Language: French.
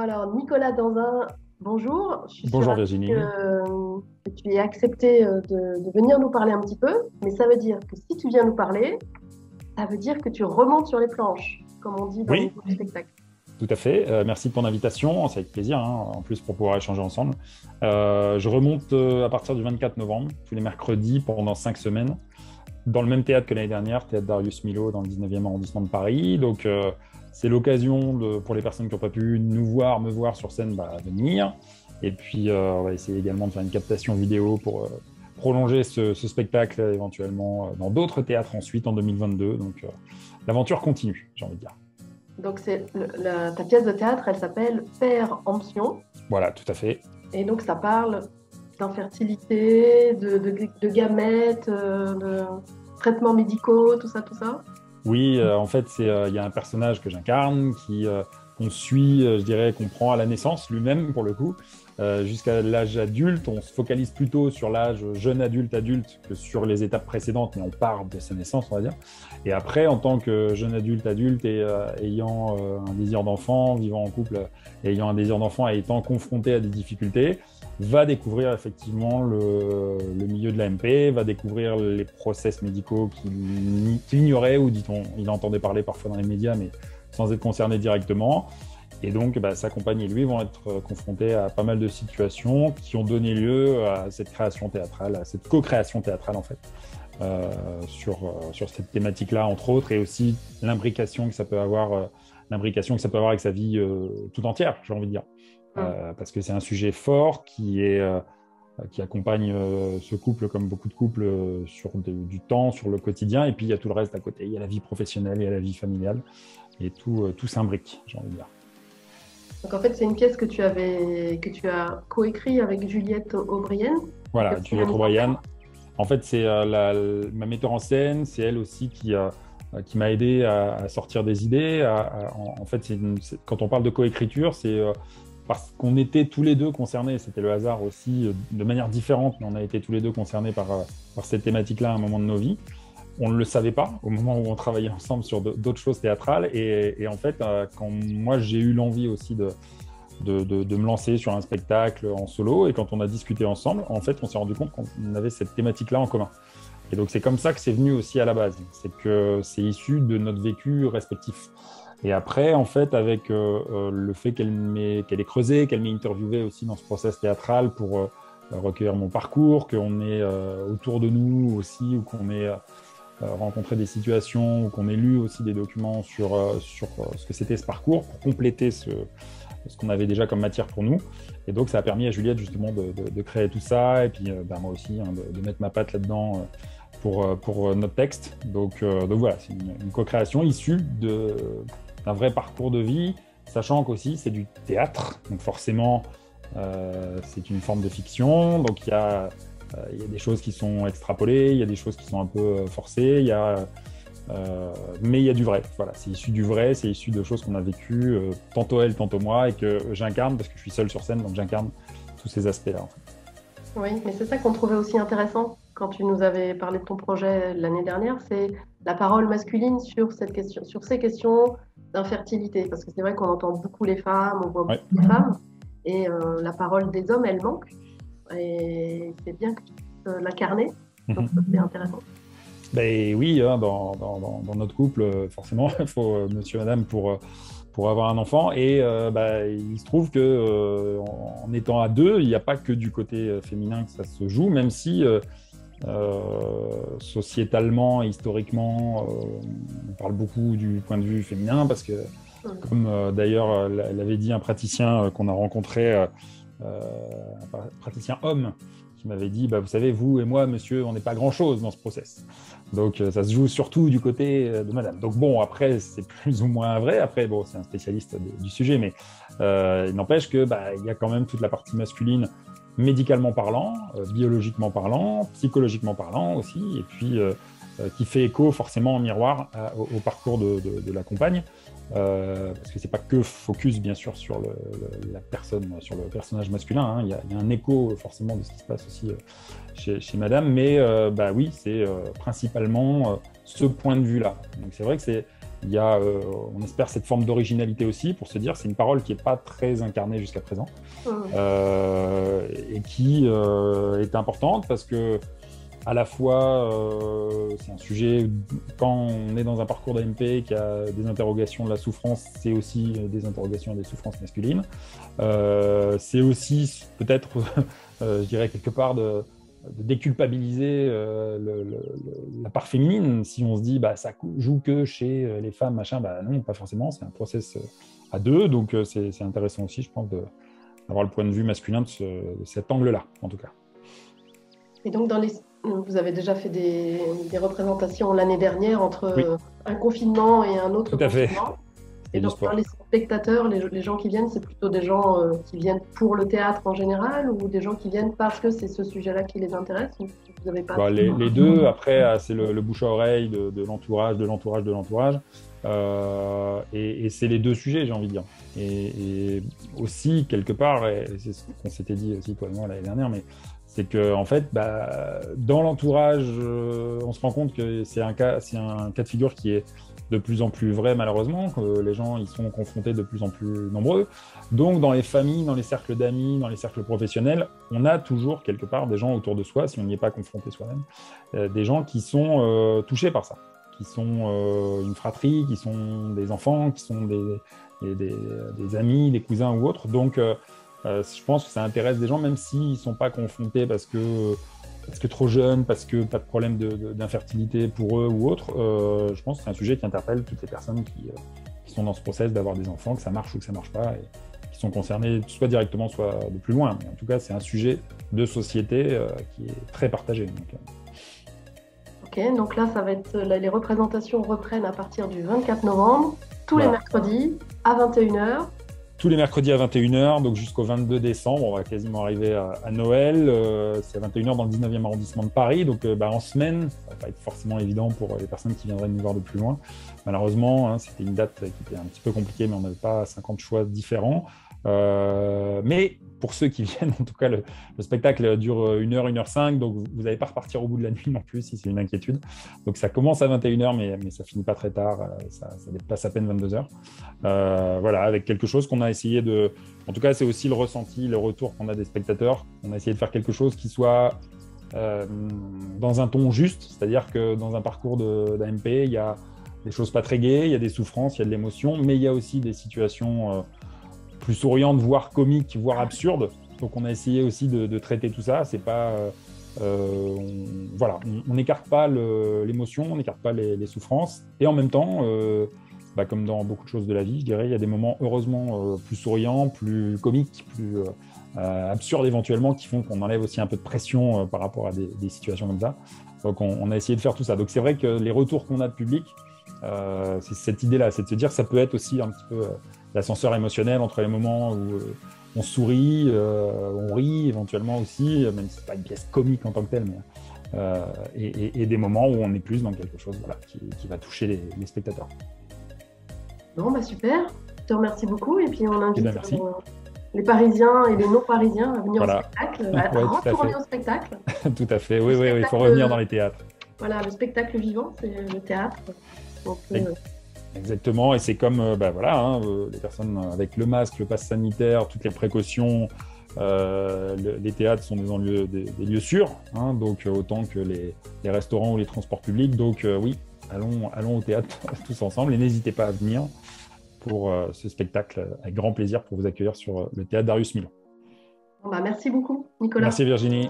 Alors, Nicolas Danzin, bonjour. Je suis Bonjour ravie Virginie. que tu aies accepté de venir nous parler un petit peu, mais ça veut dire que si tu viens nous parler, ça veut dire que tu remontes sur les planches, comme on dit dans le Oui, milieu du spectacle. tout à fait. Merci de ton invitation. C'est avec plaisir, hein, en plus pour pouvoir échanger ensemble. Je remonte à partir du 24 novembre, tous les mercredis pendant 5 semaines, dans le même théâtre que l'année dernière, théâtre Darius Milhaud dans le 19e arrondissement de Paris. Donc, c'est l'occasion pour les personnes qui n'ont pas pu nous voir, me voir sur scène, de venir. Et puis, on va essayer également de faire une captation vidéo pour prolonger ce spectacle éventuellement dans d'autres théâtres ensuite en 2022. Donc, l'aventure continue, j'ai envie de dire. Donc, ta pièce de théâtre, elle s'appelle Père Ampsion, Voilà, tout à fait. et donc ça parle d'infertilité, de gamètes, de traitements médicaux, tout ça, tout ça. Oui, en fait, il y a un personnage que j'incarne qu'on suit, je dirais, qu'on prend à la naissance lui-même, pour le coup, jusqu'à l'âge adulte. On se focalise plutôt sur l'âge jeune adulte que sur les étapes précédentes, mais on part de sa naissance, on va dire. Et après, en tant que jeune adulte et ayant un désir d'enfant, vivant en couple, et ayant un désir d'enfant et étant confronté à des difficultés, va découvrir effectivement le milieu de l'AMP, va découvrir les process médicaux qu'il ignorait ou dit-on, il entendait parler parfois dans les médias, mais sans être concerné directement. Et donc, sa compagne et lui vont être confrontés à pas mal de situations qui ont donné lieu à cette création théâtrale, à cette co-création théâtrale en fait, sur cette thématique-là entre autres, et aussi l'imbrication que ça peut avoir, avec sa vie tout entière, j'ai envie de dire. Parce que c'est un sujet fort qui accompagne ce couple, comme beaucoup de couples, sur du temps, sur le quotidien, et puis il y a tout le reste à côté. Il y a la vie professionnelle, il y a la vie familiale, et tout s'imbrique, j'ai envie de dire. Donc, en fait, c'est une pièce que tu as coécrit avec Juliette O'Brien. Voilà, Juliette O'Brien. En fait, c'est ma metteur en scène, c'est elle aussi qui m'a aidé à sortir des idées. En fait, quand on parle de coécriture, c'est parce qu'on était tous les deux concernés, c'était le hasard aussi, de manière différente, mais on a été tous les deux concernés par cette thématique-là à un moment de nos vies. On ne le savait pas au moment où on travaillait ensemble sur d'autres choses théâtrales. Et en fait, quand moi j'ai eu l'envie aussi de me lancer sur un spectacle en solo, et quand on a discuté ensemble, en fait, on s'est rendu compte qu'on avait cette thématique-là en commun. Et donc, c'est comme ça que c'est venu aussi à la base. C'est que c'est issu de notre vécu respectif. Et après, en fait, avec le fait qu'elle ait creusé, qu'elle m'ait interviewé aussi dans ce process théâtral pour recueillir mon parcours, qu'on ait autour de nous aussi, ou qu'on ait rencontré des situations, ou qu'on ait lu aussi des documents sur ce que c'était ce parcours, pour compléter ce qu'on avait déjà comme matière pour nous. Et donc, ça a permis à Juliette justement de créer tout ça, et puis moi aussi, hein, de mettre ma patte là-dedans pour notre texte. Donc voilà, c'est une co-création issue d'un vrai parcours de vie, sachant qu'aussi c'est du théâtre, donc forcément c'est une forme de fiction, donc il y a des choses qui sont extrapolées, il y a des choses qui sont un peu forcées, mais il y a du vrai. Voilà, c'est issu du vrai, c'est issu de choses qu'on a vécues, tantôt elle, tantôt moi, et que j'incarne parce que je suis seul sur scène, donc j'incarne tous ces aspects-là. En fait. Oui, mais c'est ça qu'on trouvait aussi intéressant quand tu nous avais parlé de ton projet l'année dernière, c'est la parole masculine sur ces questions d'infertilité. Parce que c'est vrai qu'on entend beaucoup les femmes, on voit Ouais. beaucoup les femmes, et la parole des hommes, elle manque. Et c'est bien que tu puisses l'incarner, donc c'est intéressant. Ben oui, hein, dans notre couple, forcément, il faut monsieur, madame pour avoir un enfant. Et il se trouve que en étant à deux, il n'y a pas que du côté féminin que ça se joue, même si sociétalement, historiquement, on parle beaucoup du point de vue féminin, parce que, comme d'ailleurs l'avait dit un praticien qu'on a rencontré, un praticien homme, qui m'avait dit, vous savez, vous et moi, monsieur, on n'est pas grand-chose dans ce process. Donc, ça se joue surtout du côté de madame. Donc, bon, après, c'est plus ou moins vrai. Après, bon, c'est un spécialiste du sujet, mais il n'empêche que il y a quand même toute la partie masculine, médicalement parlant, biologiquement parlant, psychologiquement parlant aussi, et puis qui fait écho forcément en miroir au parcours de la compagne. Parce que c'est pas que focus bien sûr sur la personne, sur le personnage masculin, hein. Il y a un écho forcément de ce qui se passe aussi chez madame, mais oui, c'est principalement ce point de vue-là. Donc c'est vrai que Il y a, on espère, cette forme d'originalité aussi pour se dire c'est une parole qui n'est pas très incarnée jusqu'à présent et qui est importante parce que à la fois, c'est un sujet, quand on est dans un parcours d'AMP qui a des interrogations de la souffrance, c'est aussi des interrogations des souffrances masculines. C'est aussi peut-être, je dirais quelque part, de déculpabiliser la part féminine. Si on se dit, bah, ça joue que chez les femmes, machin, bah non, pas forcément, c'est un process à deux, donc c'est intéressant aussi, je pense, d'avoir le point de vue masculin de cet angle-là, en tout cas. Et donc, vous avez déjà fait des représentations l'année dernière entre un confinement et un autre confinement. Et donc, les spectateurs, les gens qui viennent, c'est plutôt des gens qui viennent pour le théâtre en général ou des gens qui viennent parce que c'est ce sujet-là qui les intéresse ou vous avez pas... Les deux, après, c'est le bouche à oreille de l'entourage, de l'entourage, de l'entourage. Et c'est les deux sujets, j'ai envie de dire. Et aussi, quelque part, et c'est ce qu'on s'était dit aussi, toi et moi, l'année dernière, mais c'est qu'en fait, dans l'entourage, on se rend compte que c'est un cas de figure qui est de plus en plus vrai, malheureusement, que les gens y sont confrontés de plus en plus nombreux. Donc, dans les familles, dans les cercles d'amis, dans les cercles professionnels, on a toujours, quelque part, des gens autour de soi, si on n'y est pas confronté soi-même, des gens qui sont touchés par ça, qui sont une fratrie, qui sont des enfants, qui sont des amis, des cousins ou autres. Donc, je pense que ça intéresse des gens, même s'ils ne sont pas confrontés parce que trop jeunes, parce que pas de problème d'infertilité pour eux ou autre. Je pense que c'est un sujet qui interpelle toutes les personnes qui sont dans ce process d'avoir des enfants, que ça marche ou que ça ne marche pas, et qui sont concernées soit directement, soit de plus loin. Mais en tout cas, c'est un sujet de société qui est très partagé. Ok, donc là, ça va être les représentations reprennent à partir du 24 novembre, tous les mercredis à 21h. Tous les mercredis à 21h, donc jusqu'au 22 décembre, on va quasiment arriver à Noël. C'est à 21h dans le 19e arrondissement de Paris. Donc en semaine, ça va pas être forcément évident pour les personnes qui viendraient nous voir de plus loin. Malheureusement, c'était une date qui était un petit peu compliquée, mais on n'avait pas 50 choix différents. Mais pour ceux qui viennent, en tout cas, le spectacle dure 1h, 1h05, donc vous n'allez pas repartir au bout de la nuit non plus, si c'est une inquiétude. Donc ça commence à 21h, mais ça finit pas très tard, ça dépasse à peine 22h. Voilà, avec quelque chose qu'on a essayé de... En tout cas, c'est aussi le ressenti, le retour qu'on a des spectateurs. On a essayé de faire quelque chose qui soit dans un ton juste, c'est-à-dire que dans un parcours d'AMP, il y a des choses pas très gaies, il y a des souffrances, il y a de l'émotion, mais il y a aussi des situations... plus souriante, voire comique, voire absurde. Donc, on a essayé aussi de traiter tout ça. C'est pas, on n'écarte pas l'émotion, on n'écarte pas les souffrances. Et en même temps, comme dans beaucoup de choses de la vie, je dirais, il y a des moments heureusement plus souriants, plus comiques, plus absurdes éventuellement, qui font qu'on enlève aussi un peu de pression par rapport à des situations comme ça. Donc, on a essayé de faire tout ça. Donc, c'est vrai que les retours qu'on a de public, c'est cette idée-là, c'est de se dire que ça peut être aussi un petit peu l'ascenseur émotionnel entre les moments où on sourit, on rit éventuellement aussi, même si ce n'est pas une pièce comique en tant que telle, mais, et des moments où on est plus dans quelque chose qui va toucher les spectateurs. Bon, super, je te remercie beaucoup et puis on invite les Parisiens et les non-Parisiens à venir au spectacle, à retourner au spectacle. Tout à fait, oui, il faut revenir dans les théâtres. Voilà, le spectacle vivant, c'est le théâtre. Donc, exactement, et c'est comme les personnes avec le masque, le pass sanitaire, toutes les précautions, les théâtres sont des lieux sûrs, donc autant que les restaurants ou les transports publics. Donc oui, allons au théâtre tous ensemble et n'hésitez pas à venir pour ce spectacle, avec grand plaisir pour vous accueillir sur le théâtre Darius Milhaud. Merci beaucoup, Nicolas. Merci Virginie.